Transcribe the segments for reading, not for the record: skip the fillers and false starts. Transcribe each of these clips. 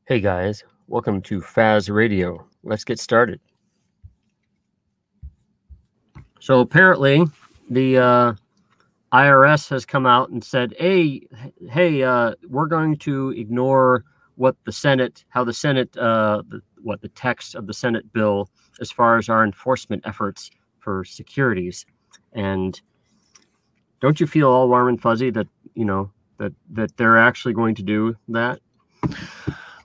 Hey guys, welcome to Faz Radio. Let's get started. So apparently the IRS has come out and said, hey, we're going to ignore what the Senate, how the Senate, the text of the Senate bill as far as our enforcement efforts for securities. And don't you feel all warm and fuzzy that, that they're actually going to do that?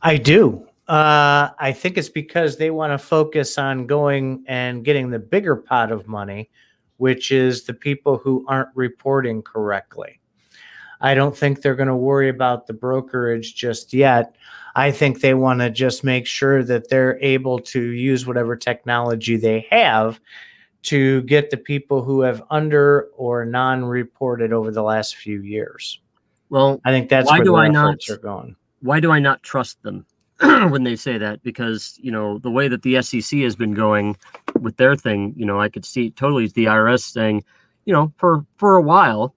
I do. I think it's because they want to focus on going and getting the bigger pot of money, which is the people who aren't reporting correctly. I don't think they're going to worry about the brokerage just yet. I think they want to just make sure that they're able to use whatever technology they have to get the people who have under or non-reported over the last few years. Well, I think that's where the efforts are going. Why do I not trust them when they say that? Because, the way that the SEC has been going with their thing, I could see totally the IRS saying, for a while,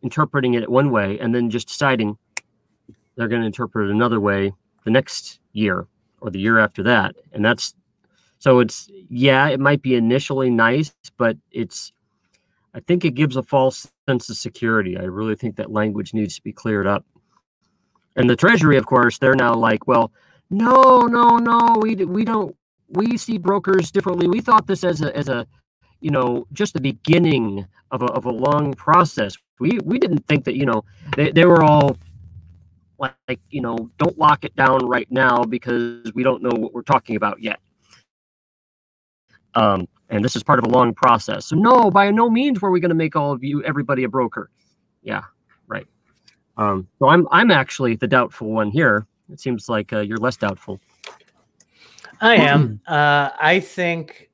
interpreting it one way and then just deciding they're going to interpret it another way the next year or the year after that. And that's, so it's, yeah, it might be initially nice, but I think it gives a false sense of security. I really think that language needs to be cleared up. And the Treasury, of course, they're now like, well, no, we don't. We see brokers differently. We thought this as a just the beginning of a long process. We didn't think that they were all like don't lock it down right now because we don't know what we're talking about yet. And this is part of a long process. So no, by no means were we going to make everybody a broker. Yeah, right. So I'm actually the doubtful one here. It seems like you're less doubtful. I am. I think,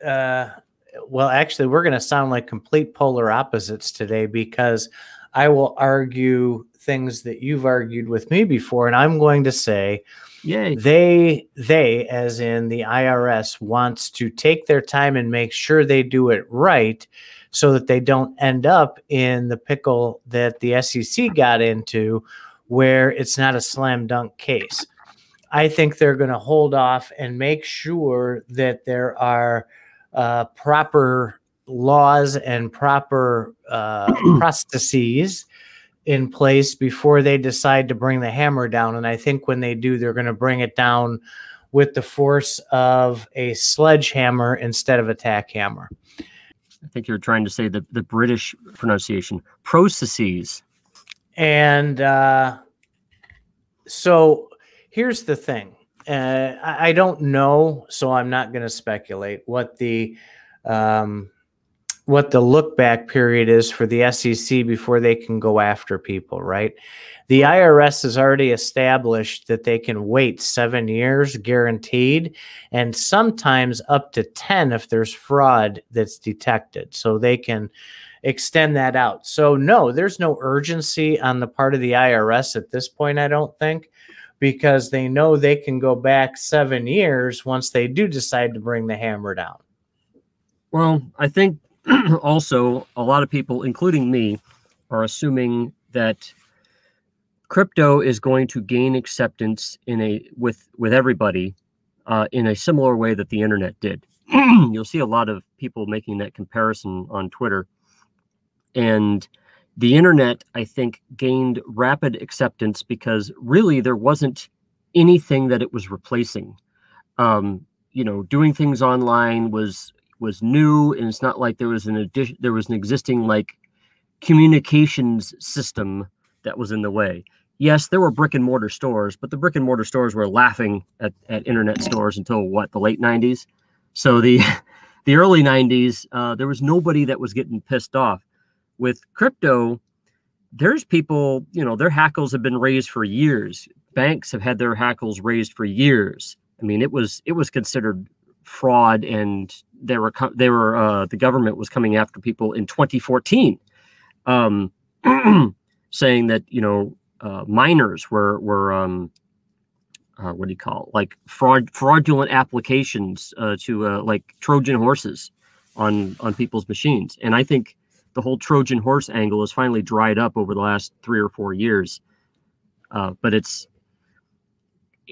well, actually, we're going to sound like complete polar opposites today because I will argue things that you've argued with me before, and I'm going to say, yay, they, as in the IRS, wants to take their time and make sure they do it right, so that they don't end up in the pickle that the SEC got into, where it's not a slam dunk case. I think they're going to hold off and make sure that there are proper laws and proper processes in place before they decide to bring the hammer down. And I think when they do, they're going to bring it down with the force of a sledgehammer instead of a tack hammer. I think you're trying to say the British pronunciation, processes. And so here's the thing. I don't know, so I'm not going to speculate what the look back period is for the SEC before they can go after people, right? The IRS has already established that they can wait 7 years guaranteed, and sometimes up to 10 if there's fraud that's detected. So they can extend that out. So no, there's no urgency on the part of the IRS at this point, I don't think, because they know they can go back 7 years once they do decide to bring the hammer down. Well, I think also a lot of people, including me, are assuming that crypto is going to gain acceptance with everybody in a similar way that the internet did. You'll see a lot of people making that comparison on Twitter. And the internet, I think, gained rapid acceptance because really there wasn't anything that it was replacing. Doing things online was new, and it's not like there was an existing like communications system that was in the way. Yes, there were brick and mortar stores, but the brick and mortar stores were laughing at internet stores until the late 90s. So the early 90s, there was nobody that was getting pissed off. With crypto, there's people, their hackles have been raised for years. Banks have had their hackles raised for years. I mean, it was considered fraud, and the government was coming after people in 2014, saying that miners were what do you call it? Like fraudulent applications to like Trojan horses on people's machines. And I think the whole Trojan horse angle has finally dried up over the last 3 or 4 years. But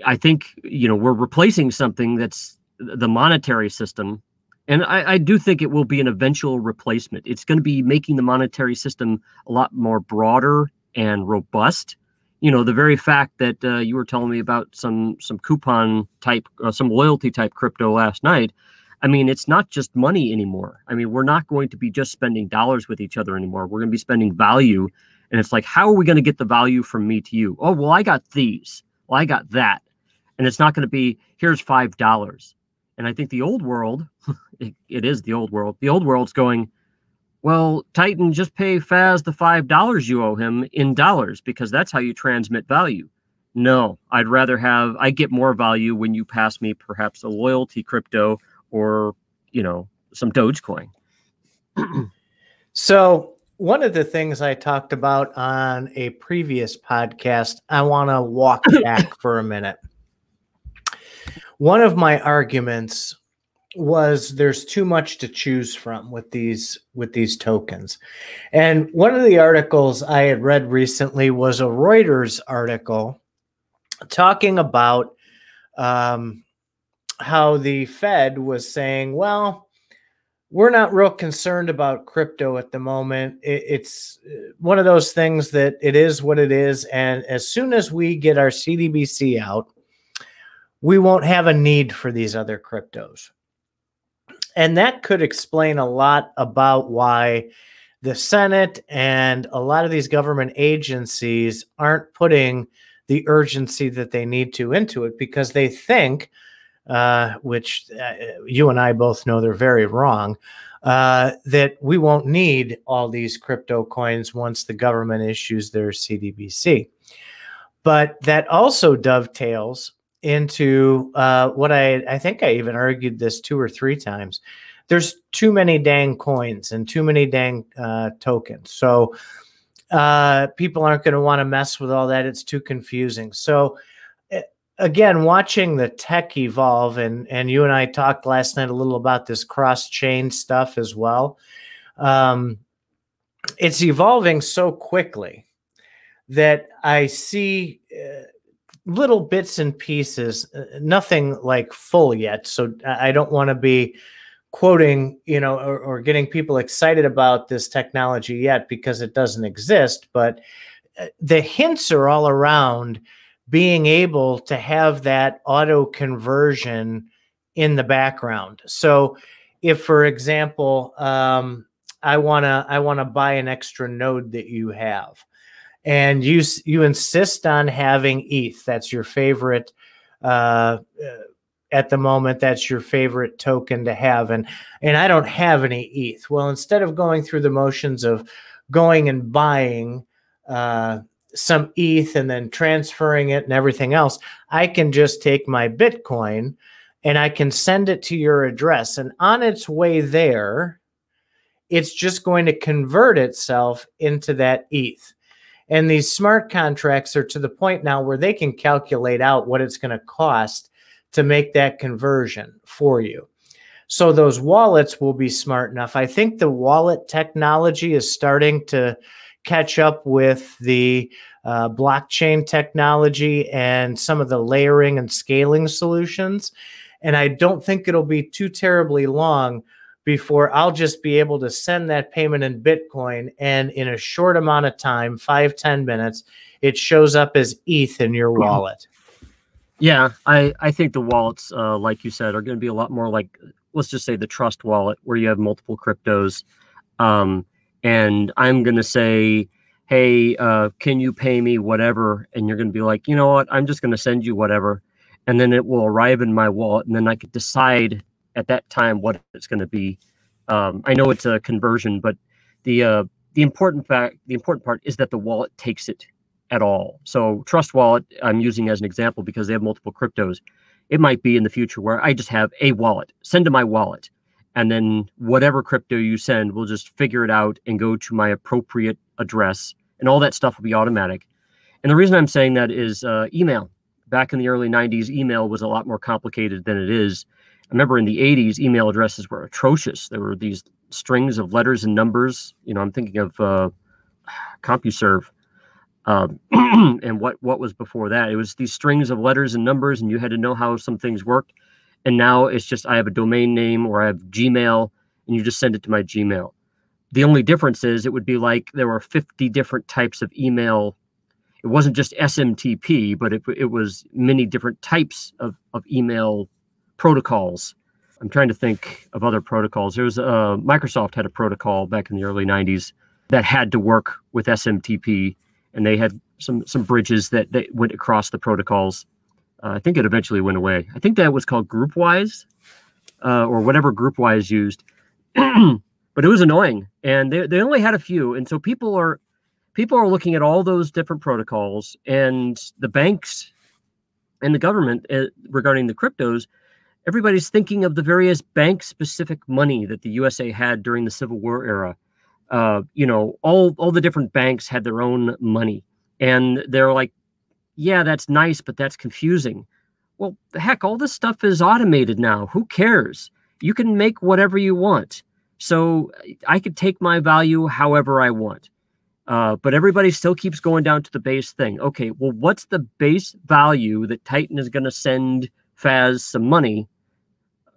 I think, we're replacing something that's the monetary system. And I do think it will be an eventual replacement. It's going to be making the monetary system a lot more broader and robust. The very fact that you were telling me about some coupon type, some loyalty type crypto last night. I mean, it's not just money anymore. I mean, we're not going to be just spending dollars with each other anymore. We're going to be spending value. And it's like, how are we going to get the value from me to you? Oh, well, I got these. Well, I got that. And it's not going to be, here's $5. And I think the old world, it is the old world. The old world's going, well, Titan, just pay Faz the $5 you owe him in dollars, because that's how you transmit value. No, I get more value when you pass me perhaps a loyalty crypto or, some Dogecoin. So one of the things I talked about on a previous podcast, I want to walk back for a minute. One of my arguments was there's too much to choose from with these tokens. And one of the articles I had read recently was a Reuters article talking about how the Fed was saying, well, we're not real concerned about crypto at the moment. It's one of those things that it is what it is. And as soon as we get our CDBC out, we won't have a need for these other cryptos. And that could explain a lot about why the Senate and a lot of these government agencies aren't putting the urgency that they need to into it, because they think, which you and I both know they're very wrong, that we won't need all these crypto coins once the government issues their CDBC. But that also dovetails into what I think I even argued this 2 or 3 times. There's too many dang coins and too many dang tokens. So people aren't going to want to mess with all that. It's too confusing. So again, watching the tech evolve, and you and I talked last night a little about this cross-chain stuff as well. It's evolving so quickly that I see little bits and pieces, nothing like full yet. So I don't want to be quoting, or getting people excited about this technology yet, because it doesn't exist. But the hints are all around being able to have that auto conversion in the background. So if, for example, I want to buy an extra node that you have, and you insist on having ETH. That's your favorite, at the moment, that's your favorite token to have. And I don't have any ETH. Well, instead of going through the motions of going and buying some ETH and then transferring it and everything else, I can just take my Bitcoin and I can send it to your address. And on its way there, it's just going to convert itself into that ETH. And these smart contracts are to the point now where they can calculate out what it's going to cost to make that conversion for you. So those wallets will be smart enough. I think the wallet technology is starting to catch up with the blockchain technology and some of the layering and scaling solutions. And I don't think it'll be too terribly long before I'll just be able to send that payment in Bitcoin, and in a short amount of time, 5-10 minutes, it shows up as ETH in your wallet. Yeah, I think the wallets, like you said, are going to be a lot more like, let's just say, the trust wallet, where you have multiple cryptos. And I'm going to say, hey, can you pay me whatever? And you're going to be like, you know what? I'm just going to send you whatever. And then it will arrive in my wallet. And then I could decide at that time what it's going to be. I know it's a conversion, but the important part is that the wallet takes it at all. So Trust Wallet, I'm using as an example because they have multiple cryptos. It might be in the future where I just have a wallet, send to my wallet, and then whatever crypto you send, we'll just figure it out and go to my appropriate address, and all that stuff will be automatic. And the reason I'm saying that is email. Back in the early 90s, email was a lot more complicated than it is. I remember in the 80s, email addresses were atrocious. There were these strings of letters and numbers. I'm thinking of CompuServe. And what was before that? It was these strings of letters and numbers, and you had to know how some things worked. And now it's just, I have a domain name or I have Gmail, and you just send it to my Gmail. The only difference is it would be like there were 50 different types of email. It wasn't just SMTP, but it was many different types of email protocols. I'm trying to think of other protocols. There was Microsoft had a protocol back in the early 90s that had to work with SMTP, and they had some bridges that went across the protocols. I think it eventually went away. I think that was called GroupWise, or whatever GroupWise used. But it was annoying, and they only had a few, and so people are looking at all those different protocols, and the banks and the government regarding the cryptos. Everybody's thinking of the various bank-specific money that the USA had during the Civil War era. All the different banks had their own money, and they're like, yeah, that's nice, but that's confusing. Well, heck, all this stuff is automated now. Who cares? You can make whatever you want. So I could take my value however I want. But everybody still keeps going down to the base thing. Okay, well, what's the base value that Titan is going to send Faz some money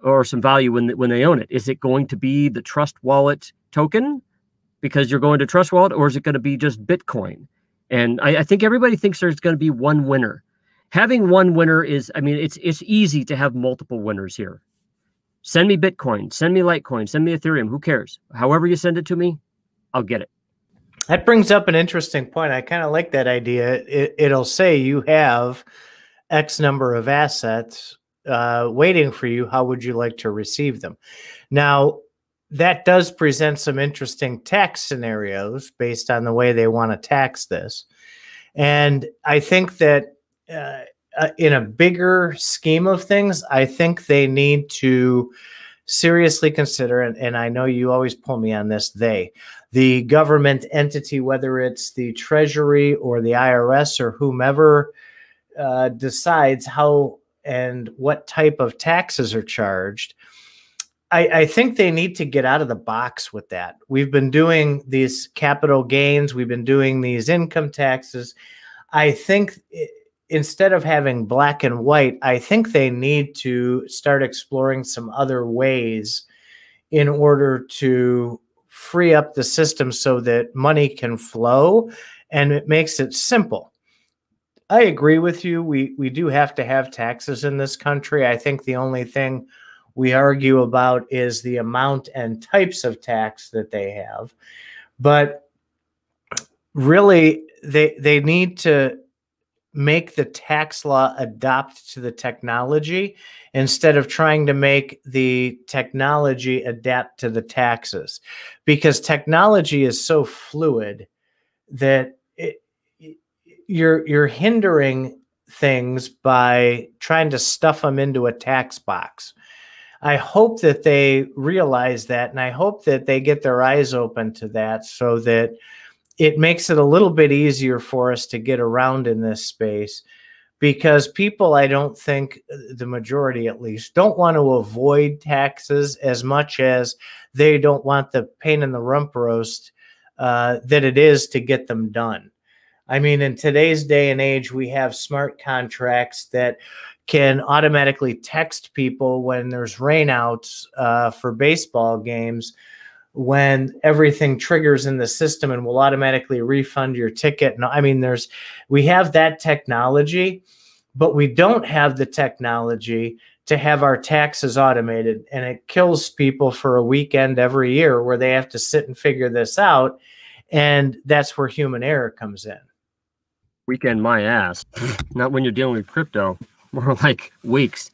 or some value when they own it? Is it going to be the Trust Wallet token because you're going to Trust Wallet, or is it going to be just Bitcoin? And I think everybody thinks there's going to be one winner. Having one winner is, I mean, it's easy to have multiple winners here. Send me Bitcoin, send me Litecoin, send me Ethereum. Who cares? However you send it to me, I'll get it. That brings up an interesting point. I kind of like that idea. It'll say you have X number of assets waiting for you. How would you like to receive them? Now, that does present some interesting tax scenarios based on the way they want to tax this. And I think that in a bigger scheme of things, I think they need to seriously consider, and I know you always pull me on this, the government entity, whether it's the Treasury or the IRS or whomever decides how and what type of taxes are charged. I think they need to get out of the box with that. We've been doing these capital gains. We've been doing these income taxes. I think instead of having black and white, I think they need to start exploring some other ways in order to free up the system so that money can flow, and it makes it simple. I agree with you. We do have to have taxes in this country. I think the only thing we argue about is the amount and types of tax that they have. But really, they need to make the tax law adapt to the technology instead of trying to make the technology adapt to the taxes, because technology is so fluid that you're hindering things by trying to stuff them into a tax box. I hope that they realize that, and I hope that they get their eyes open to that so that it makes it a little bit easier for us to get around in this space, because people, I don't think, the majority at least, don't want to avoid taxes as much as they don't want the pain in the rump roast that it is to get them done. I mean, in today's day and age, we have smart contracts that can automatically text people when there's rainouts for baseball games, when everything triggers in the system and will automatically refund your ticket. And I mean, we have that technology, but we don't have the technology to have our taxes automated. And it kills people for a weekend every year where they have to sit and figure this out. And that's where human error comes in. Weekend my ass. Not when you're dealing with crypto. More like weeks.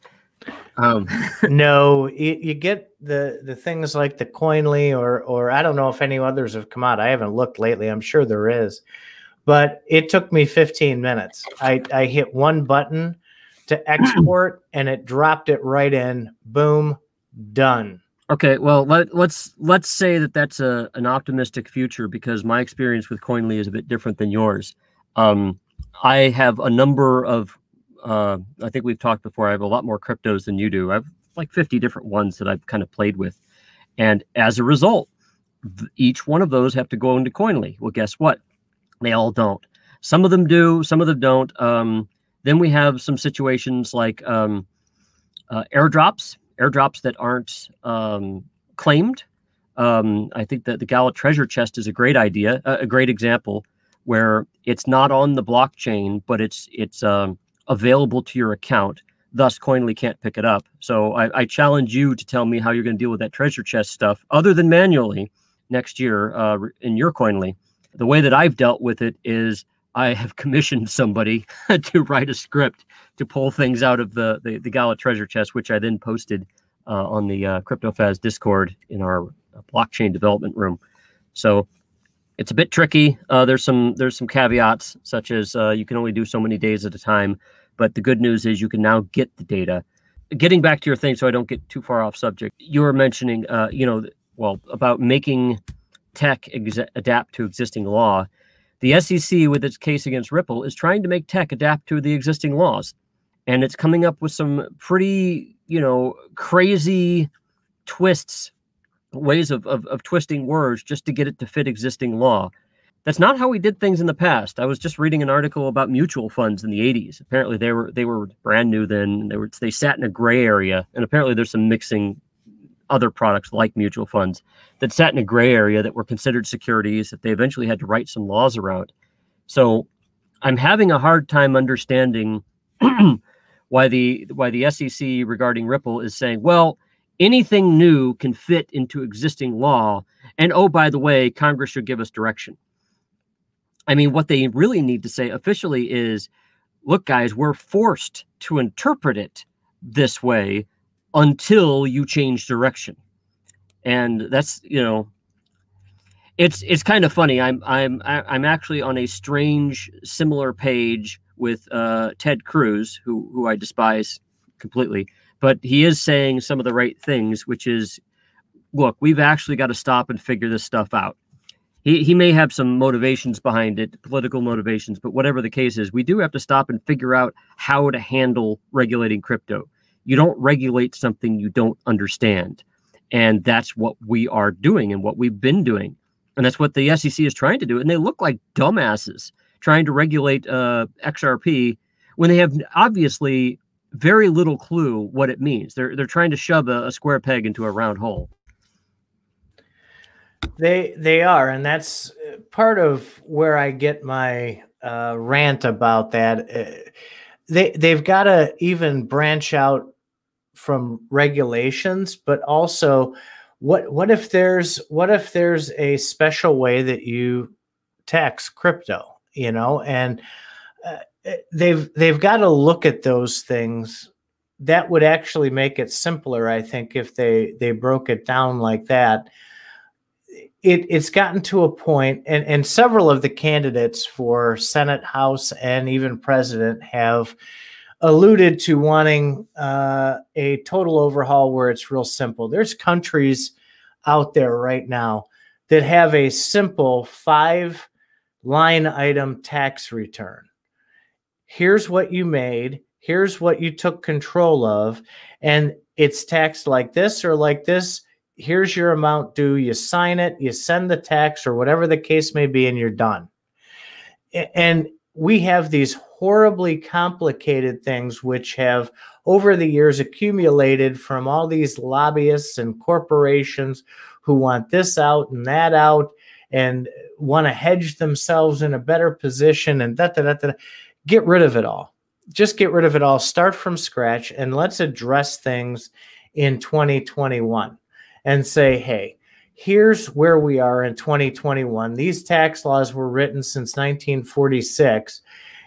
No, you get the things like the Coinly or I don't know if any others have come out. I haven't looked lately. I'm sure there is. But it took me 15 minutes. I hit one button to export and it dropped it right in. Boom, done. Okay, well, let's say that that's an optimistic future, because my experience with Coinly is a bit different than yours. I have a number of I think we've talked before. I have a lot more cryptos than you do. I have like 50 different ones that I've kind of played with. And as a result, each one of those have to go into Coinly. Well, guess what? They all don't. Some of them do, some of them don't. Then we have some situations like airdrops that aren't claimed. I think that the Gala treasure chest is a great idea, a great example, where it's not on the blockchain, but it's available to your account. Thus, Coinly can't pick it up. So I challenge you to tell me how you're going to deal with that treasure chest stuff, other than manually next year in your Coinly. The way that I've dealt with it is I have commissioned somebody to write a script to pull things out of the Gala treasure chest, which I then posted on the CryptoFaz Discord in our blockchain development room. So it's a bit tricky. There's some caveats, such as you can only do so many days at a time. But the good news is you can now get the data. Getting back to your thing, so I don't get too far off subject, you were mentioning, about making tech adapt to existing law. The SEC, with its case against Ripple, is trying to make tech adapt to the existing laws. And it's coming up with some pretty, crazy twists, ways of twisting words just to get it to fit existing law. That's not how we did things in the past. I was just reading an article about mutual funds in the 80s. Apparently they were brand new then. They sat in a gray area, and apparently there's some mixing other products like mutual funds that sat in a gray area that were considered securities that they eventually had to write some laws around. So I'm having a hard time understanding why the SEC regarding Ripple is saying, well, anything new can fit into existing law. And oh, by the way, Congress should give us direction. I mean, what they really need to say officially is, look, guys, we're forced to interpret it this way until you change direction. And that's, it's kind of funny. I'm actually on a strange similar page with Ted Cruz, who I despise completely, but he is saying some of the right things, which is, look, we've actually got to stop and figure this stuff out. He may have some motivations behind it, political motivations, but whatever the case is, we do have to stop and figure out how to handle regulating crypto. You don't regulate something you don't understand. And that's what we are doing and what we've been doing. And that's what the SEC is trying to do. And they look like dumbasses trying to regulate XRP when they have obviously very little clue what it means. They're trying to shove a square peg into a round hole. They are, and that's part of where I get my rant about that. They've got to even branch out from regulations, but also what if there's a special way that you tax crypto, and they've got to look at those things. That would actually make it simpler, I think, if they broke it down like that. It's gotten to a point, and several of the candidates for Senate, House, and even president have alluded to wanting a total overhaul where it's real simple. There's countries out there right now that have a simple 5-line item tax return. Here's what you made. Here's what you took control of. And it's taxed like this or like this. Here's your amount due. You sign it, you send the tax or whatever the case may be, and you're done. And we have these horribly complicated things which have over the years accumulated from all these lobbyists and corporations who want this out and that out and want to hedge themselves in a better position and Get rid of it all. Just get rid of it all. Start from scratch and let's address things in 2021. And say, hey, here's where we are in 2021. These tax laws were written since 1946,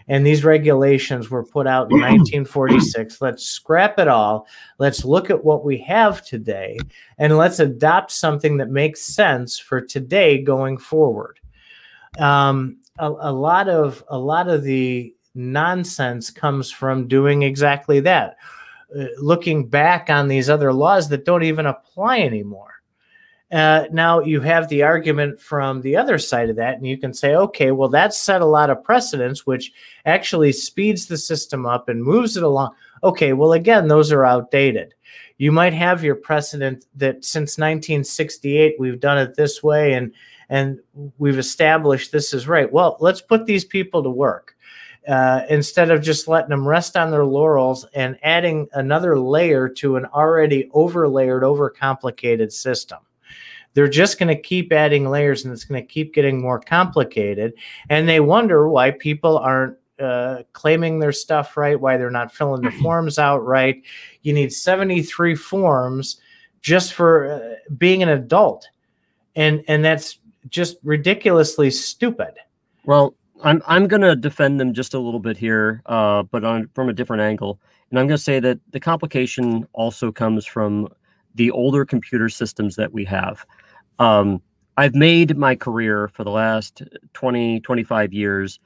and these regulations were put out in 1946. Let's scrap it all. Let's look at what we have today, and let's adopt something that makes sense for today going forward. A lot of the nonsense comes from doing exactly that. Looking back on these other laws that don't even apply anymore. Now you have the argument from the other side of that, and you can say, okay, well, that set a lot of precedents, which actually speeds the system up and moves it along. Okay, well, again, those are outdated. You might have your precedent that since 1968, we've done it this way, and we've established this is right. Well, let's put these people to work. Instead of just letting them rest on their laurels and adding another layer to an already overlayered, overcomplicated system. They're just going to keep adding layers, and it's going to keep getting more complicated. And they wonder why people aren't claiming their stuff right, why they're not filling the forms out right. You need 73 forms just for being an adult. And that's just ridiculously stupid. Well, I'm going to defend them just a little bit here, but from a different angle. And I'm going to say that the complication also comes from the older computer systems that we have. I've made my career for the last 20, 25 years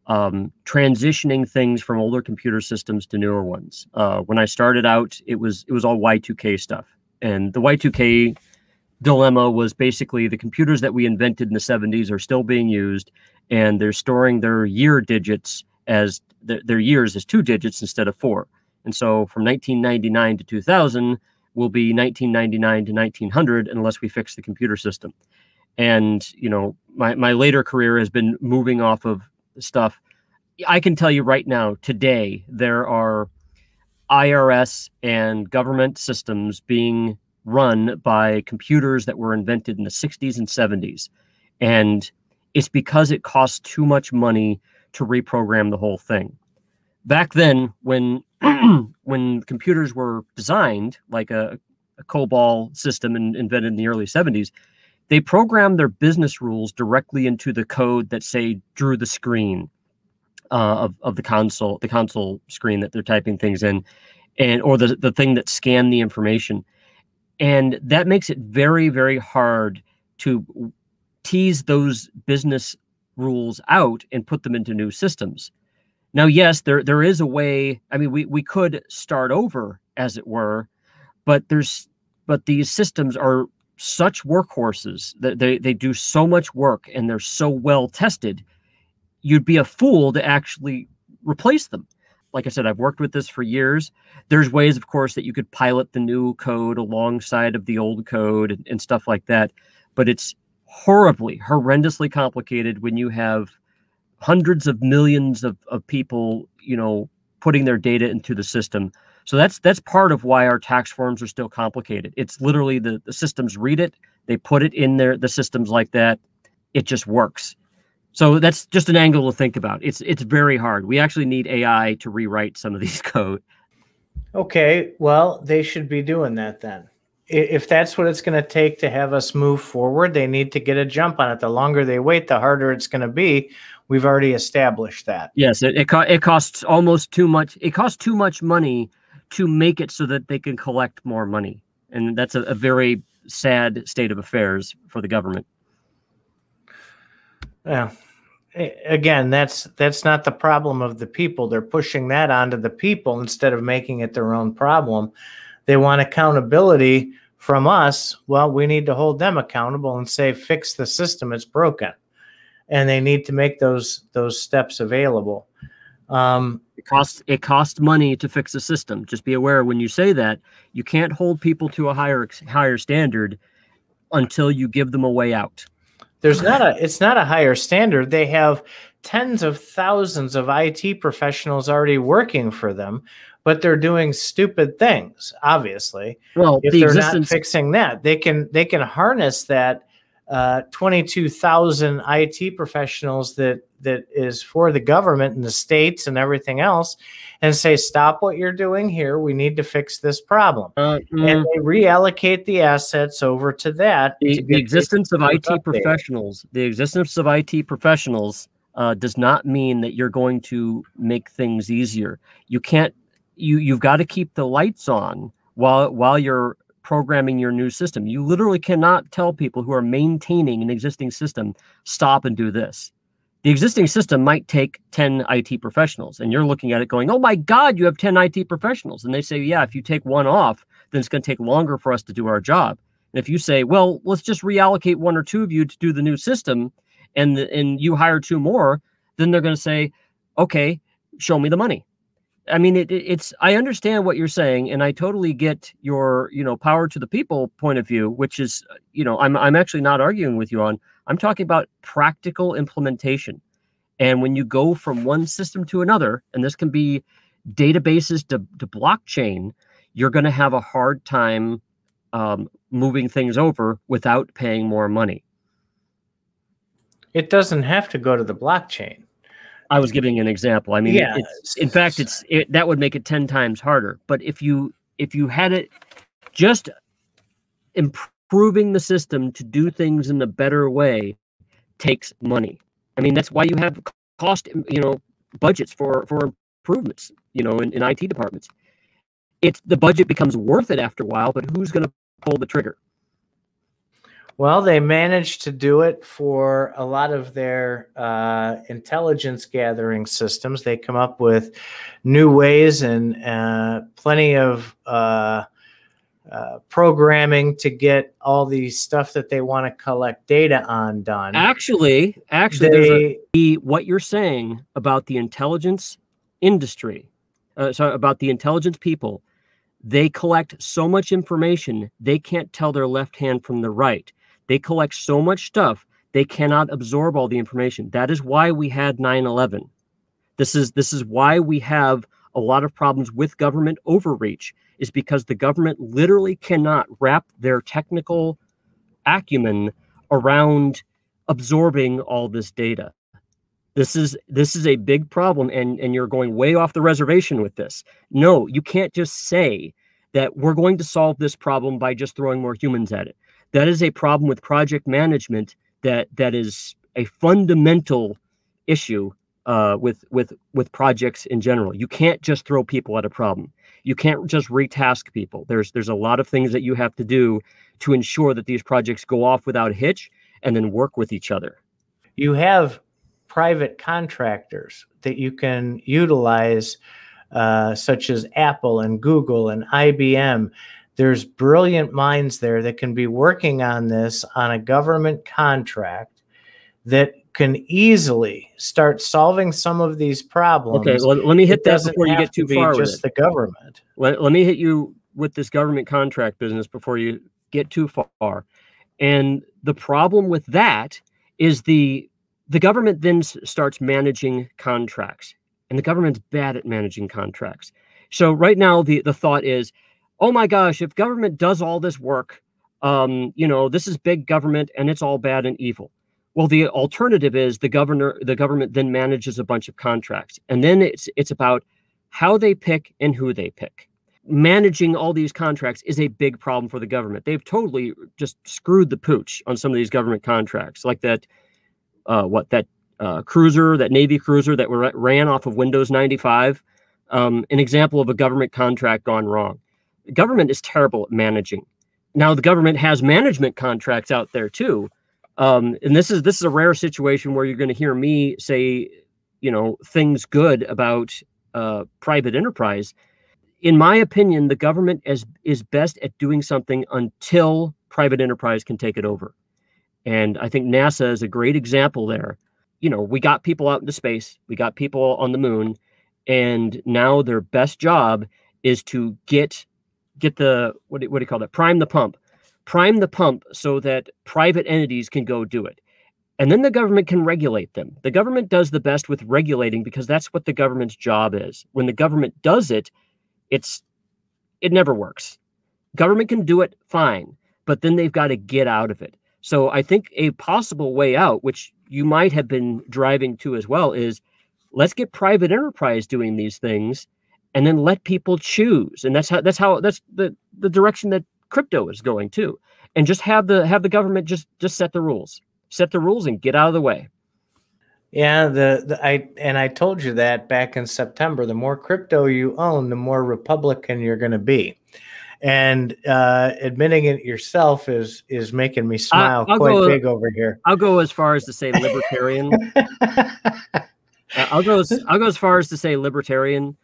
transitioning things from older computer systems to newer ones. When I started out, it was all Y2K stuff. And the Y2K dilemma was basically the computers that we invented in the 70s are still being used, and they're storing their year digits as their years as 2 digits instead of 4. And so from 1999 to 2000 will be 1999 to 1900 unless we fix the computer system. And, you know, my later career has been moving off of stuff. I can tell you right now, today, there are IRS and government systems being run by computers that were invented in the 60s and 70s. And it's because it costs too much money to reprogram the whole thing. Back then, when when computers were designed, like a COBOL system invented in the early 70s, they programmed their business rules directly into the code that, say, drew the screen of the console screen that they're typing things in, or the thing that scanned the information. And that makes it very, very hard to tease those business rules out and put them into new systems. Now, yes, there is a way. I mean, we could start over, as it were, but these systems are such workhorses that they do so much work and they're so well tested. You'd be a fool to actually replace them. Like I said, I've worked with this for years. There's ways, of course, that you could pilot the new code alongside of the old code and stuff like that. But it's horrendously complicated when you have hundreds of millions of people, you know, putting their data into the system. So that's part of why our tax forms are still complicated. It's literally the systems read it, they put it in the systems like that. It just works. So that's just an angle to think about. It's very hard. We actually need AI to rewrite some of these code. Okay, well, they should be doing that then. If that's what it's going to take to have us move forward, they need to get a jump on it. The longer they wait, the harder it's going to be. We've already established that. Yes, it costs almost too much. It costs too much money to make it so that they can collect more money. And that's a very sad state of affairs for the government. Yeah. Again, that's not the problem of the people. They're pushing that onto the people instead of making it their own problem. They want accountability from us. Well, we need to hold them accountable and say, fix the system, it's broken. And they need to make those steps available. It costs money to fix a system. Just be aware when you say that, you can't hold people to a higher standard until you give them a way out. It's not a higher standard. They have tens of thousands of IT professionals already working for them, but they're doing stupid things, obviously. Well, if they're not fixing that, they can harness that 22,000 IT professionals that is for the government and the states and everything else, and say, stop what you're doing here. We need to fix this problem. And they reallocate the assets over to that. The existence of IT professionals, does not mean that you're going to make things easier. You can't. You've got to keep the lights on while you're programming your new system. You literally cannot tell people who are maintaining an existing system, stop and do this. The existing system might take 10 IT professionals, and you're looking at it going, oh my God, you have 10 IT professionals. And they say, yeah, if you take one off, then it's going to take longer for us to do our job. And if you say, well, let's just reallocate 1 or 2 of you to do the new system, and you hire 2 more, then they're going to say, okay, show me the money. I mean, it's, I understand what you're saying, and I totally get your, power to the people point of view, which is, I'm actually not arguing with you on. I'm talking about practical implementation. And when you go from one system to another, and this can be databases to blockchain, you're going to have a hard time moving things over without paying more money. It doesn't have to go to the blockchain. I was giving an example. I mean, Yeah. in fact, that would make it 10 times harder. But if you had it, just improving the system to do things in a better way takes money. I mean, that's why you have cost, budgets for improvements, in IT departments. The budget becomes worth it after a while, but who's going to pull the trigger? Well, they managed to do it for a lot of their intelligence gathering systems. They come up with new ways and plenty of programming to get all the stuff that they want to collect data on done. Actually, what you're saying about the intelligence industry, about the intelligence people, they collect so much information, they can't tell their left hand from the right. They collect so much stuff, they cannot absorb all the information. That is why we had 9/11. This is why we have a lot of problems with government overreach, is because the government literally cannot wrap their technical acumen around absorbing all this data. This is a big problem, and you're going way off the reservation with this. No, you can't just say that we're going to solve this problem by just throwing more humans at it. That is a problem with project management that is a fundamental issue with projects in general. You can't just throw people at a problem. You can't just retask people. There's a lot of things that you have to do to ensure that these projects go off without a hitch and then work with each other. You have private contractors that you can utilize, such as Apple and Google and IBM. There's brilliant minds there that can be working on this on a government contract that can easily start solving some of these problems. Okay, well, let me hit that before you get too far with it. Just the government. Let me hit you with this government contract business before you get too far. And the problem with that is the government then starts managing contracts, and the government's bad at managing contracts. So right now, the thought is, oh my gosh, if government does all this work, this is big government and it's all bad and evil. Well, the alternative is the government then manages a bunch of contracts, and then it's about how they pick and who they pick. Managing all these contracts is a big problem for the government. They've totally just screwed the pooch on some of these government contracts, like that cruiser, that Navy cruiser that ran off of Windows 95. An example of a government contract gone wrong. The government is terrible at managing. Now the government has management contracts out there too. And this is a rare situation where you're going to hear me say, things good about private enterprise. In my opinion, the government is best at doing something until private enterprise can take it over. And I think NASA is a great example there. We got people out into space, we got people on the moon, and now their best job is to get the, what do you call that? Prime the pump so that private entities can go do it. And then the government can regulate them. The government does the best with regulating because that's what the government's job is. When the government does it, it never works. Government can do it fine, but then they've got to get out of it. So I think a possible way out, which you might have been driving to as well, is let's get private enterprise doing these things and then let people choose. And that's the direction that crypto is going to. And just have the government just set the rules. Set the rules and get out of the way. Yeah, I told you that back in September. The more crypto you own, the more Republican you're going to be. And admitting it yourself is making me smile quite big over here. I'll go as far as to say libertarian. I'll go as far as to say libertarian,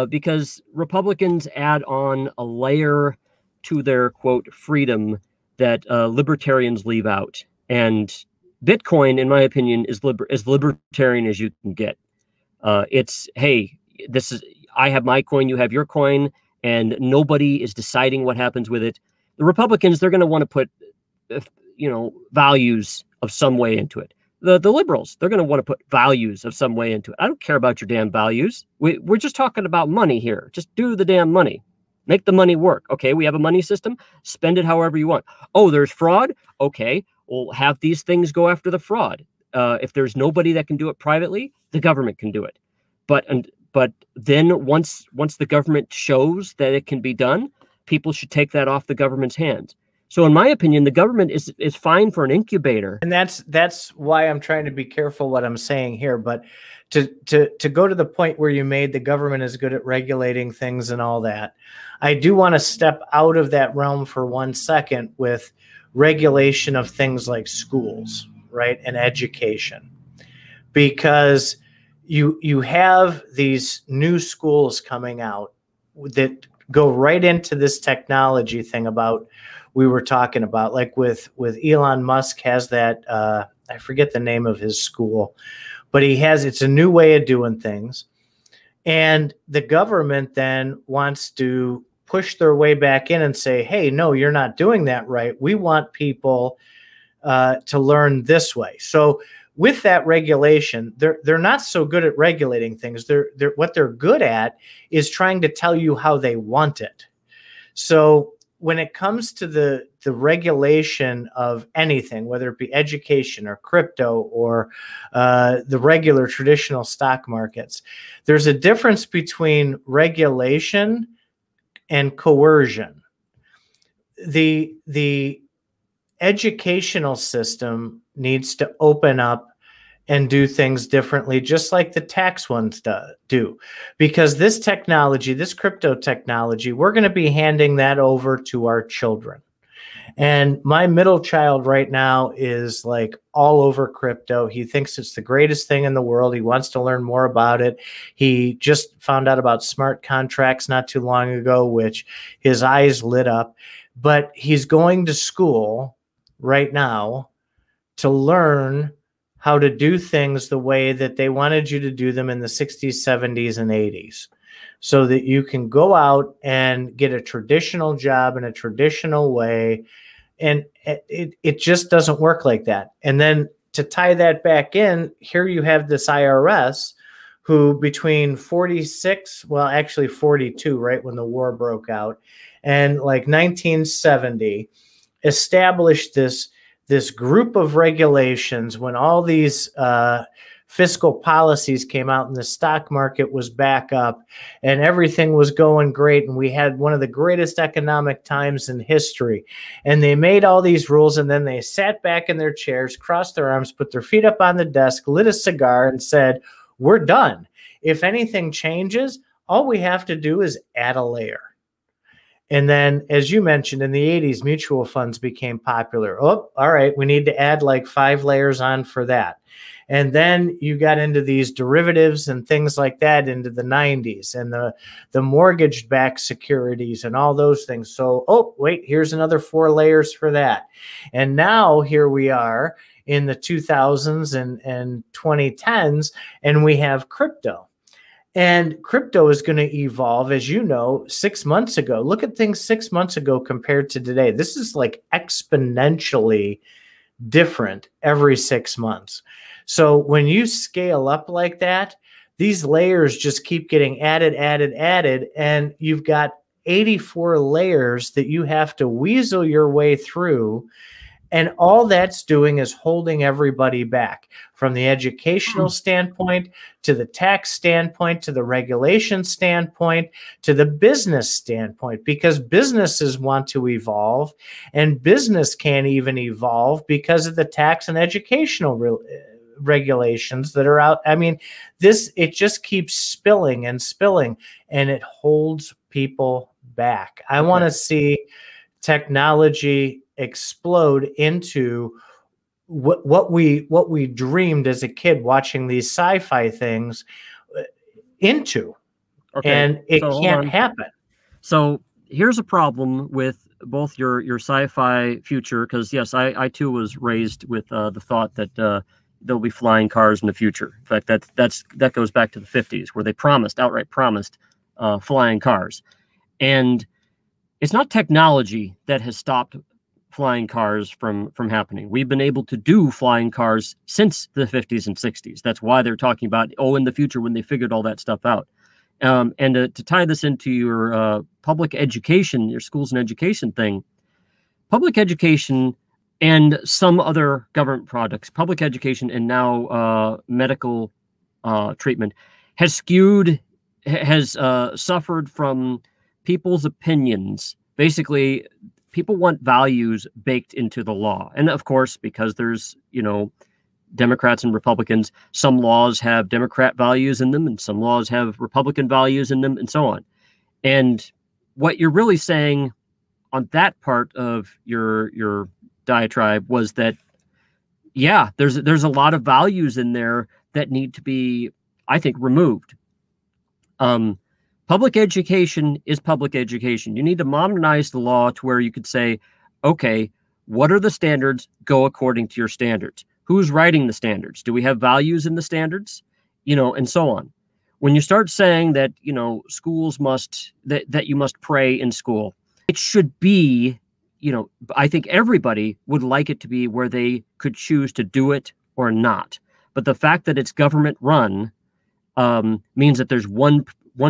because Republicans add on a layer to their quote freedom that libertarians leave out. And Bitcoin, in my opinion, is as libertarian as you can get. It's, hey, I have my coin, you have your coin, and nobody is deciding what happens with it. The Republicans, they're going to want to put, values of some way into it. The liberals, they're going to want to put values of some way into it. I don't care about your damn values. We're just talking about money here. Just do the damn money. Make the money work. Okay, we have a money system. Spend it however you want. Oh, there's fraud? Okay, we'll have these things go after the fraud. If there's nobody that can do it privately, the government can do it. But then once the government shows that it can be done, people should take that off the government's hands. So in my opinion, the government is fine for an incubator. And that's why I'm trying to be careful what I'm saying here. But to go to the point where you made the government is good at regulating things and all that, I do want to step out of that realm for 1 second with regulation of things like schools, right, and education. Because you have these new schools coming out that go right into this technology thing about we were talking about, like with Elon Musk has that, I forget the name of his school, but it's a new way of doing things. And the government then wants to push their way back in and say, hey, no, you're not doing that right. We want people to learn this way. So with that regulation, they're not so good at regulating things. What they're good at is trying to tell you how they want it. So when it comes to the regulation of anything, whether it be education or crypto or the regular traditional stock markets, there's a difference between regulation and coercion. The educational system needs to open up and do things differently, just like the tax ones do. Because this technology, this crypto technology, we're going to be handing that over to our children. And my middle child right now is like all over crypto. He thinks it's the greatest thing in the world. He wants to learn more about it. He just found out about smart contracts not too long ago, which his eyes lit up. But he's going to school right now to learn how to do things the way that they wanted you to do them in the 60s, 70s, and 80s, so that you can go out and get a traditional job in a traditional way. And it just doesn't work like that. And then to tie that back in, here you have this IRS who between 46, well, actually 42, right when the war broke out, and like 1970, established this group of regulations when all these fiscal policies came out and the stock market was back up and everything was going great. And we had one of the greatest economic times in history. And they made all these rules, and then they sat back in their chairs, crossed their arms, put their feet up on the desk, lit a cigar, and said, we're done. If anything changes, all we have to do is add a layer. And then, as you mentioned, in the 80s, mutual funds became popular. Oh, all right, we need to add like 5 layers on for that. And then you got into these derivatives and things like that into the 90s, and the mortgage-backed securities and all those things. So, oh, wait, here's another 4 layers for that. And now here we are in the 2000s and 2010s, and we have crypto. And crypto is going to evolve, as you know, 6 months ago. Look at things 6 months ago compared to today. This is like exponentially different every 6 months. So when you scale up like that, these layers just keep getting added, and you've got 84 layers that you have to weasel your way through. And all that's doing is holding everybody back, from the educational standpoint, to the tax standpoint, to the regulation standpoint, to the business standpoint, because businesses want to evolve, and business can't even evolve because of the tax and educational regulations that are out. I mean, it just keeps spilling and spilling, and it holds people back. I want to see technology explode into what we dreamed as a kid watching these sci-fi things into. Okay, and it can't happen. So here's a problem with both your sci-fi future, because yes, I too was raised with the thought that there'll be flying cars in the future. In fact, that goes back to the 50s, where they outright promised flying cars. And it's not technology that has stopped flying cars from happening. We've been able to do flying cars since the 50s and 60s. That's why they're talking about, oh, in the future when they figured all that stuff out. And to tie this into your public education, your schools and education thing, public education and some other government products, public education and now medical treatment has suffered from people's opinions. Basically, people want values baked into the law. And of course, because there's, Democrats and Republicans, some laws have Democrat values in them and some laws have Republican values in them and so on. And what you're really saying on that part of your diatribe was that, yeah, there's a lot of values in there that need to be, I think, removed. Public education is public education. You need to modernize the law to where you could say, okay, what are the standards? Go according to your standards. Who's writing the standards? Do we have values in the standards? And so on. When you start saying that, schools that you must pray in school, it should be, I think everybody would like it to be where they could choose to do it or not. But the fact that it's government run means that there's one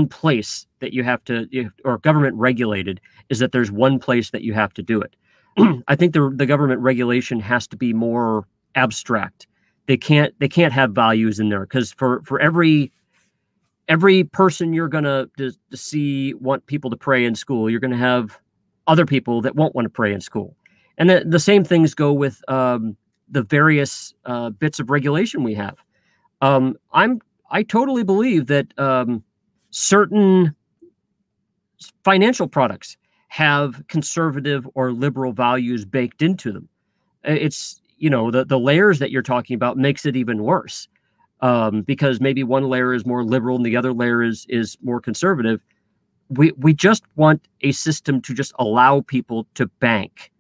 place that you have to, or government regulated, is that there's one place that you have to do it. I think the government regulation has to be more abstract. They can't have values in there, because for every person you're gonna to want people to pray in school, you're gonna have other people that won't want to pray in school. And the same things go with the various bits of regulation we have. I totally believe that certain financial products have conservative or liberal values baked into them. It's, the layers that you're talking about makes it even worse, because maybe one layer is more liberal and the other layer is more conservative. We just want a system to just allow people to bank.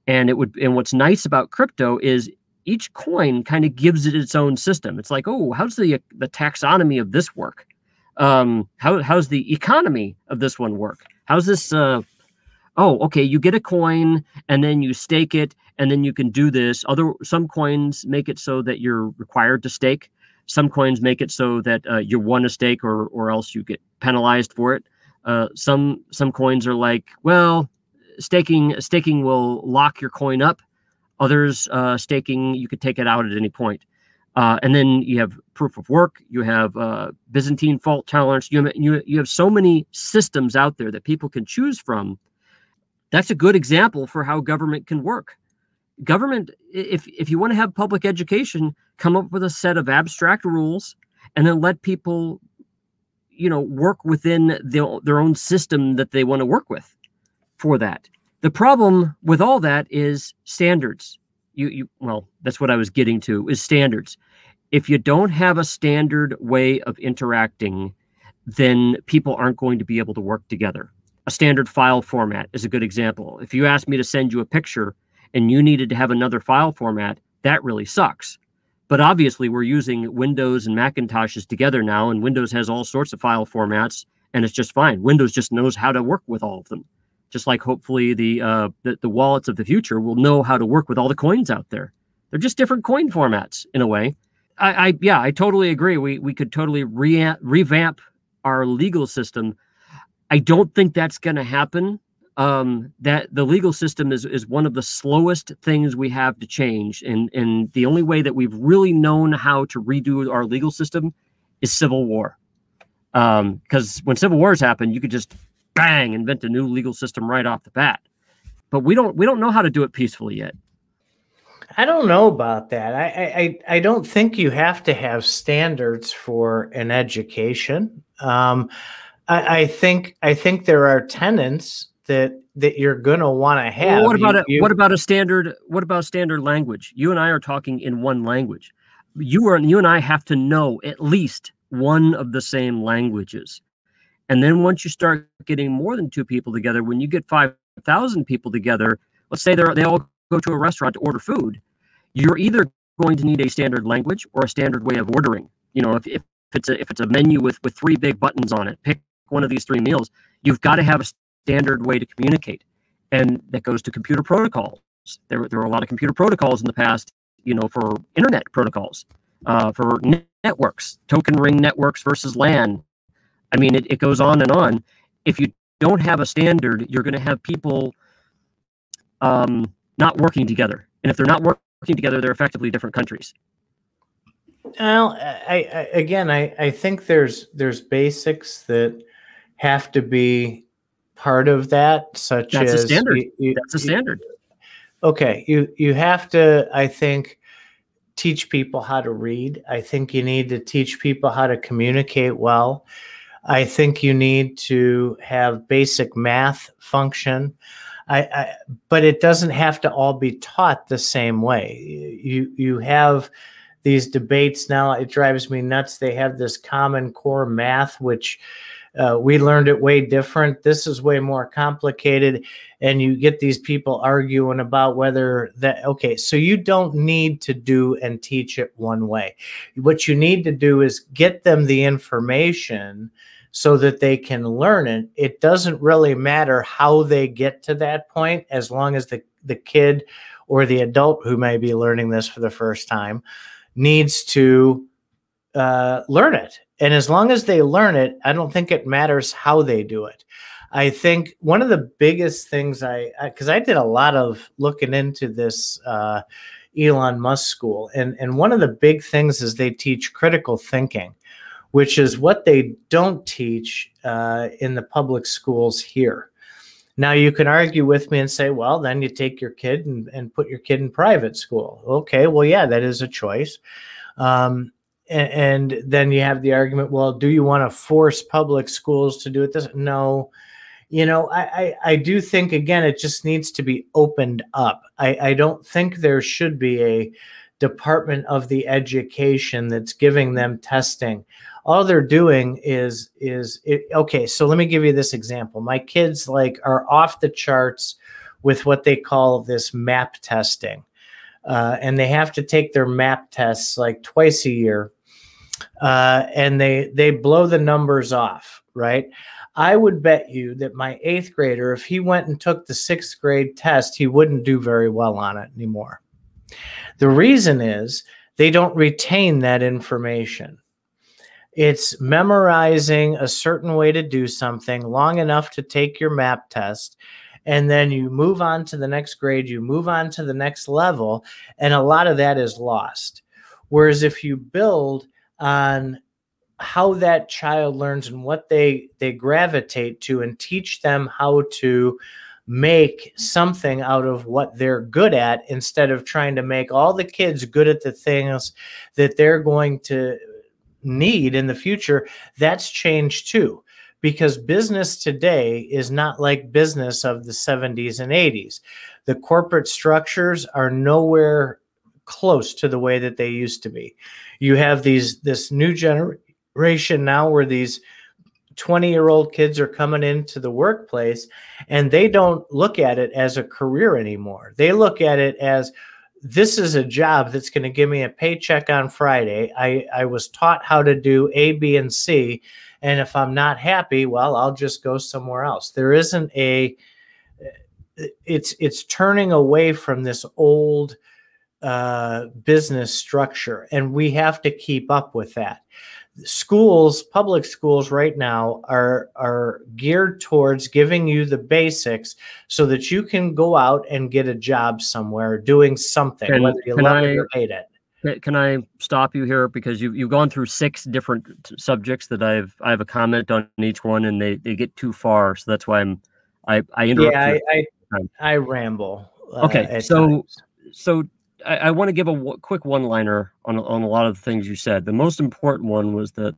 And what's nice about crypto is each coin kind of gives it its own system. It's like, oh, how's the taxonomy of this work? How's the economy of this one work? How's this? Okay, you get a coin and then you stake it, and then you can do this. Some coins make it so that you're required to stake. Some coins make it so that you want to stake, or else you get penalized for it. Some coins are like, well, staking will lock your coin up. Others, staking, you could take it out at any point. And then you have proof of work. You have Byzantine fault tolerance. You have so many systems out there that people can choose from. That's a good example for how government can work. Government, if you want to have public education, come up with a set of abstract rules and then let people, work within their own system that they want to work with for that. The problem with all that is standards. Well, that's what I was getting to, is standards. If you don't have a standard way of interacting, then people aren't going to be able to work together. A standard file format is a good example. If you asked me to send you a picture and you needed to have another file format, that really sucks. But obviously we're using Windows and Macintoshes together now, and Windows has all sorts of file formats, and it's just fine. Windows just knows how to work with all of them. Just like hopefully the wallets of the future will know how to work with all the coins out there. They're just different coin formats in a way. I totally agree. We could totally revamp our legal system. I don't think that's going to happen. That the legal system is one of the slowest things we have to change. And the only way that we've really known how to redo our legal system is civil war. Because when civil wars happen, you could just bang, invent a new legal system right off the bat. But we don't know how to do it peacefully yet. I don't know about that. I don't think you have to have standards for an education. I think there are tenets that you're going to want to have. Well, what about standard language? You and I are talking in one language. You and I have to know at least one of the same languages. And then once you start getting more than two people together, when you get 5,000 people together, let's say they all go to a restaurant to order food, you're either going to need a standard language or a standard way of ordering. If it's a menu with 3 big buttons on it, pick one of these three meals, you've got to have a standard way to communicate. And that goes to computer protocols. There were a lot of computer protocols in the past, you know, for internet protocols, for networks, token ring networks versus LAN. I mean, it goes on and on. If you don't have a standard, you're going to have people not working together. And if they're not working together, they're effectively different countries. Well, I think there's basics that have to be part of that, such That's as a standard. That's a standard. Okay, you have to, I think, teach people how to read. I think you need to teach people how to communicate well. I think you need to have basic math function. But it doesn't have to all be taught the same way. You have these debates now. It drives me nuts. They have this Common Core math, which we learned it way different. This is way more complicated. And you get these people arguing about whether that, okay, so you don't need to do and teach it one way. What you need to do is get them the information so that they can learn it. It doesn't really matter how they get to that point, as long as the kid or the adult who may be learning this for the first time needs to learn it. And as long as they learn it, I don't think it matters how they do it. I think one of the biggest things because I did a lot of looking into this Elon Musk school, and one of the big things is they teach critical thinking, which is what they don't teach in the public schools here. Now, you can argue with me and say, well, then you take your kid and put your kid in private school. Okay, well, yeah, that is a choice. And then you have the argument, well, do you want to force public schools to do it this? No. You know, I do think, again, it just needs to be opened up. I don't think there should be a Department of the Education that's giving them testing. All they're doing is okay. So let me give you this example. My kids are off the charts with what they call this MAP testing. And they have to take their MAP tests twice a year. And they blow the numbers off, right? I would bet you that my 8th grader, if he went and took the 6th grade test, he wouldn't do very well on it anymore. The reason is they don't retain that information. It's memorizing a certain way to do something long enough to take your MAP test, and then you move on to the next grade, you move on to the next level, and a lot of that is lost. Whereas if you build on how that child learns and what they gravitate to, and teach them how to make something out of what they're good at, instead of trying to make all the kids good at the things that they're going to need in the future, that's changed too. Because business today is not like business of the 70s and 80s. The corporate structures are nowhere close to the way that they used to be. You have this new generation now where these 20-year-old kids are coming into the workplace, and they don't look at it as a career anymore. They look at it as, this is a job that's going to give me a paycheck on Friday. I was taught how to do A, B, and C. And if I'm not happy, well, I'll just go somewhere else. There isn't it's turning away from this old business structure, and we have to keep up with that. Schools, public schools right now are geared towards giving you the basics so that you can go out and get a job somewhere doing something, whether you love it or hate it. Can I stop you here? Because you've gone through 6 different subjects that I have a comment on each one, and they get too far. So that's why I interrupt. Yeah, I ramble. Okay, so I want to give a quick one-liner on a lot of the things you said. The most important one was the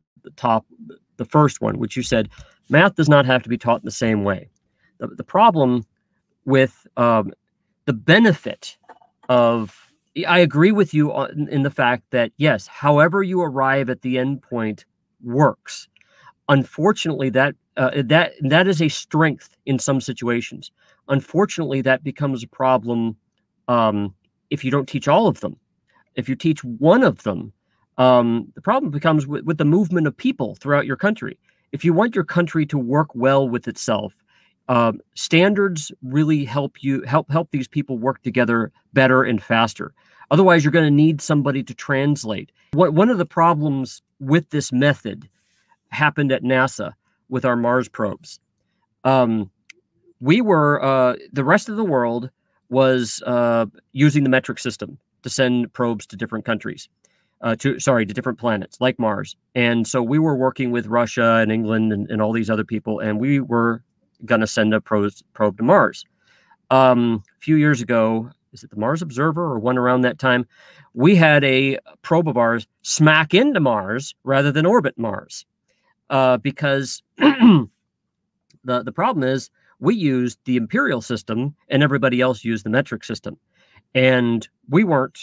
first one, which you said, math does not have to be taught in the same way. The problem with the benefit of, I agree with you in the fact that, yes, however you arrive at the end point works. Unfortunately, that is a strength in some situations. Unfortunately, that becomes a problem if you don't teach all of them. If you teach one of them, the problem becomes with the movement of people throughout your country. if you want your country to work well with itself, standards really help these people work together better and faster. Otherwise, you're going to need somebody to translate. One of the problems with this method happened at NASA with our Mars probes. We were the rest of the world was using the metric system to send probes to different countries, to different planets like Mars. And so we were working with Russia and England and all these other people, and we were going to send a probe to Mars. A few years ago, is it the Mars Observer or one around that time, we had a probe of ours smack into Mars rather than orbit Mars, because the problem is we used the imperial system and everybody else used the metric system. And we weren't,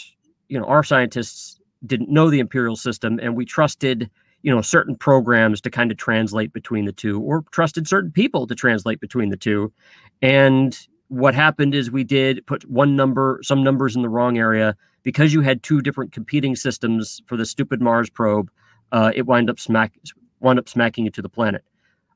our scientists didn't know the imperial system, and we trusted, certain programs to kind of translate between the two, or trusted certain people to translate between the two. And what happened is we did put some numbers in the wrong area because you had two different competing systems for the stupid Mars probe. It wound up smacking it to the planet.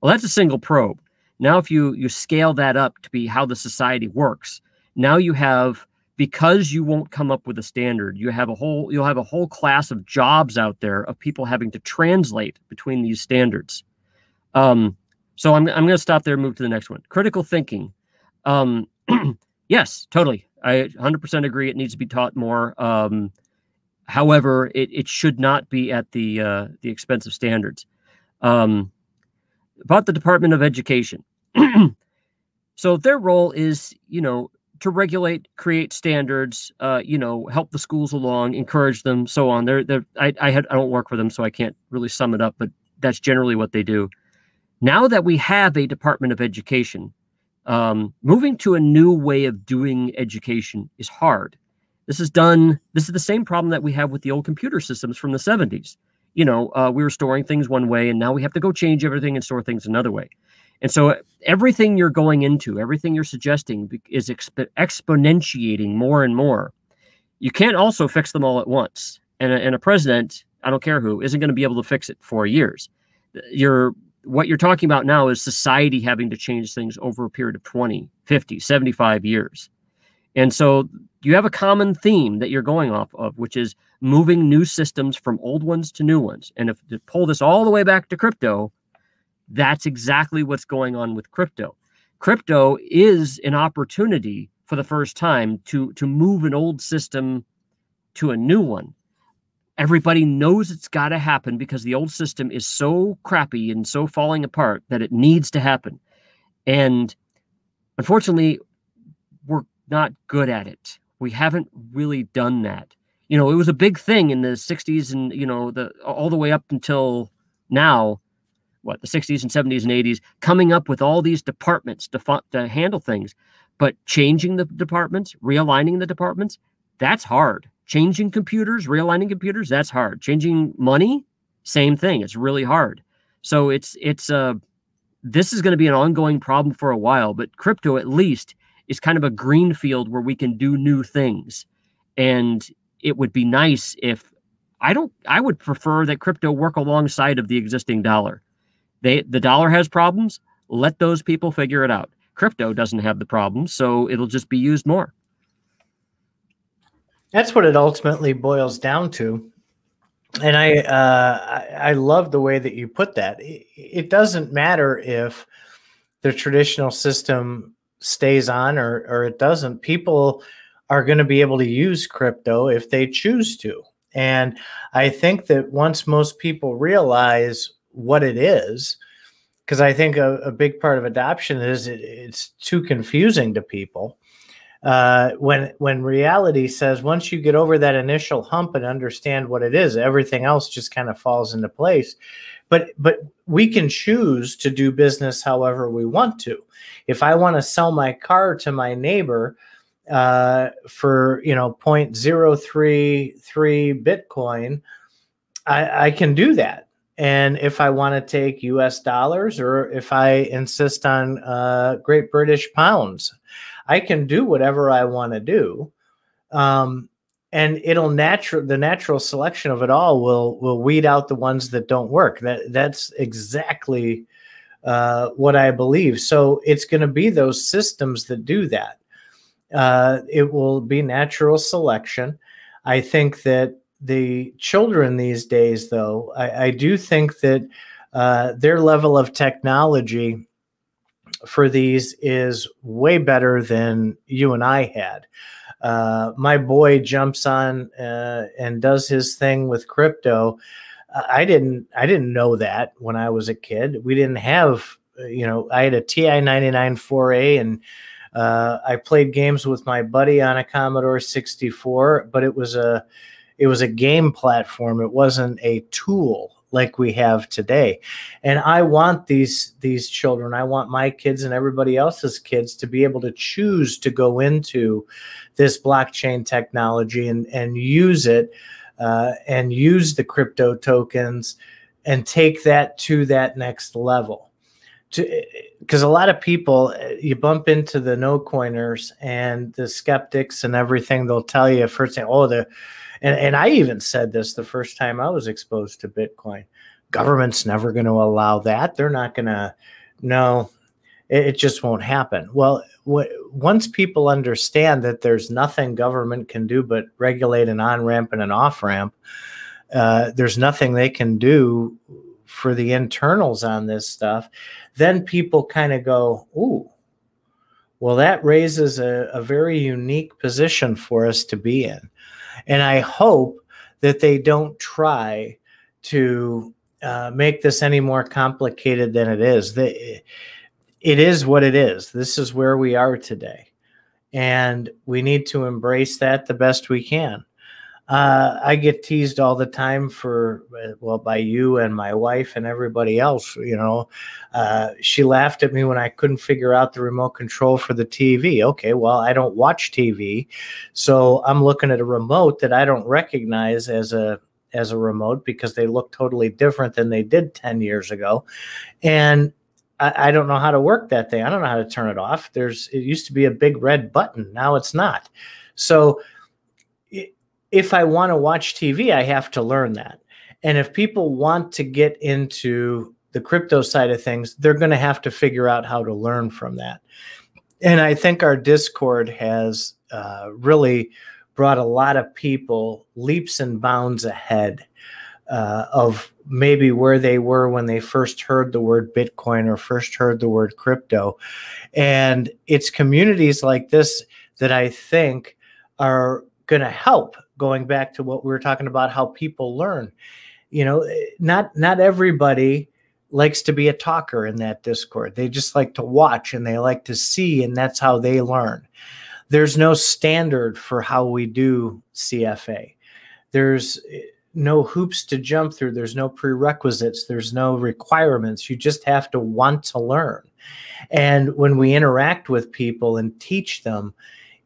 Well, that's a single probe. Now, if you scale that up to be how the society works, now you have, because you won't come up with a standard, you'll have a whole class of jobs out there of people having to translate between these standards. So I'm going to stop there and move to the next one. Critical thinking. Yes, totally. I 100% agree. It needs to be taught more. However, it should not be at the expense of standards. About the Department of Education. So their role is, to regulate, create standards, help the schools along, encourage them, so on. I don't work for them, so I can't really sum it up, but that's generally what they do. Now that we have a Department of Education, moving to a new way of doing education is hard. This is the same problem that we have with the old computer systems from the 70s. We were storing things one way, and now we have to go change everything and store things another way. And so everything you're going into, everything you're suggesting is exponentiating more and more. You can't also fix them all at once. And a president, I don't care who, isn't going to be able to fix it for years. What you're talking about now is society having to change things over a period of 20, 50, 75 years. And so you have a common theme that you're going off of, which is moving new systems from old ones to new ones. And if to pull this all the way back to crypto, that's exactly what's going on with crypto. Crypto is an opportunity for the first time to move an old system to a new one. Everybody knows it's got to happen because the old system is so crappy and so falling apart that it needs to happen. And unfortunately, we're not good at it. We haven't really done that. It was a big thing in the 60s and, all the way up until now, the 60s and 70s and 80s, coming up with all these departments to handle things. But changing the departments, realigning the departments, that's hard. Changing computers, realigning computers, that's hard. Changing money, same thing. It's really hard. So this is going to be an ongoing problem for a while, but crypto at least is kind of a green field where we can do new things. And it would be nice if I would prefer that crypto work alongside of the existing dollar. The dollar has problems. Let those people figure it out. Crypto doesn't have the problems, so it'll just be used more. That's what it ultimately boils down to. And I love the way that you put that. It doesn't matter if the traditional system stays on or it doesn't. People are going to be able to use crypto if they choose to. And I think that once most people realize what it is, because I think a big part of adoption is it's too confusing to people. When reality says once you get over that initial hump and understand what it is, everything else just kind of falls into place. But we can choose to do business however we want to. If I want to sell my car to my neighbor for 0.033 Bitcoin, I can do that. And if I want to take US dollars or if I insist on Great British pounds, I can do whatever I want to do. And and the natural selection of it all will weed out the ones that don't work. That's exactly what I believe. So it's going to be those systems that do that. It will be natural selection. I think that the children these days, though, I do think that their level of technology for these is way better than you and I had. My boy jumps on and does his thing with crypto. I didn't know that when I was a kid. We didn't have, I had a TI 99 4A, and I played games with my buddy on a Commodore 64, but it was a game platform. It wasn't a tool like we have today. And I want these children, I want my kids and everybody else's kids to be able to choose to go into this blockchain technology and use it, and use the crypto tokens and take that to that next level. Because a lot of people, you bump into the no coiners and the skeptics and everything, they'll tell you first thing, and I even said this the first time I was exposed to Bitcoin. Government's never going to allow that. They're not going to, no, it just won't happen. Well, once people understand that there's nothing government can do but regulate an on-ramp and an off-ramp, there's nothing they can do for the internals on this stuff, then people kind of go, ooh, well, that raises a very unique position for us to be in. And I hope that they don't try to make this any more complicated than it is. It is what it is. This is where we are today. And we need to embrace that the best we can. I get teased all the time by you and my wife and everybody else. She laughed at me when I couldn't figure out the remote control for the TV. Okay, well, I don't watch TV, so I'm looking at a remote that I don't recognize as a remote because they look totally different than they did 10 years ago. And I don't know how to work that thing. I don't know how to turn it off. It used to be a big red button. Now it's not. So if I want to watch TV, I have to learn that. And if people want to get into the crypto side of things, they're going to have to figure out how to learn from that. And I think our Discord has really brought a lot of people leaps and bounds ahead of maybe where they were when they first heard the word Bitcoin or first heard the word crypto. And it's communities like this that I think are going to help, going back to what we were talking about, how people learn. Not everybody likes to be a talker in that Discord. They just like to watch and they like to see, and that's how they learn. There's no standard for how we do CFA. There's no hoops to jump through. There's no prerequisites. There's no requirements. You just have to want to learn. And when we interact with people and teach them,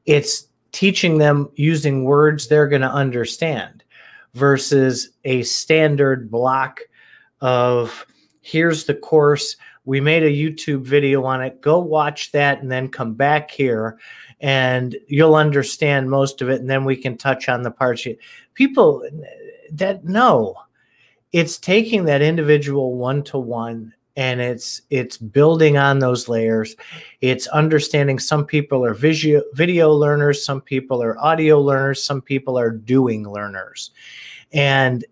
it's teaching them using words they're going to understand versus a standard block of, here's the course. We made a YouTube video on it. Go watch that and then come back here and you'll understand most of it. And then we can touch on the parts. People that know, it's taking that individual one-to-one and it's building on those layers. It's understanding some people are video learners, some people are audio learners, some people are doing learners. And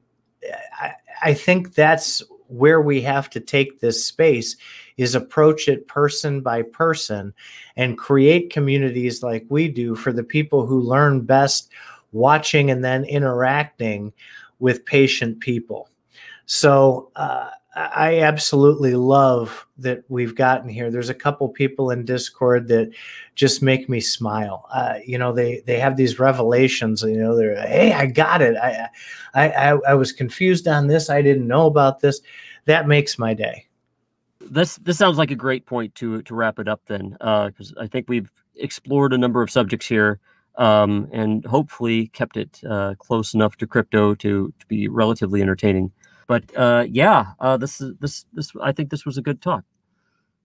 I think that's where we have to take this space, is approach it person by person and create communities like we do for the people who learn best watching and then interacting with patient people. So I absolutely love that we've gotten here. There's a couple people in Discord that just make me smile. They have these revelations. They're, hey, I got it. I was confused on this. I didn't know about this. That makes my day. This sounds like a great point to wrap it up then, because I think we've explored a number of subjects here, and hopefully kept it close enough to crypto to be relatively entertaining. But I think this was a good talk.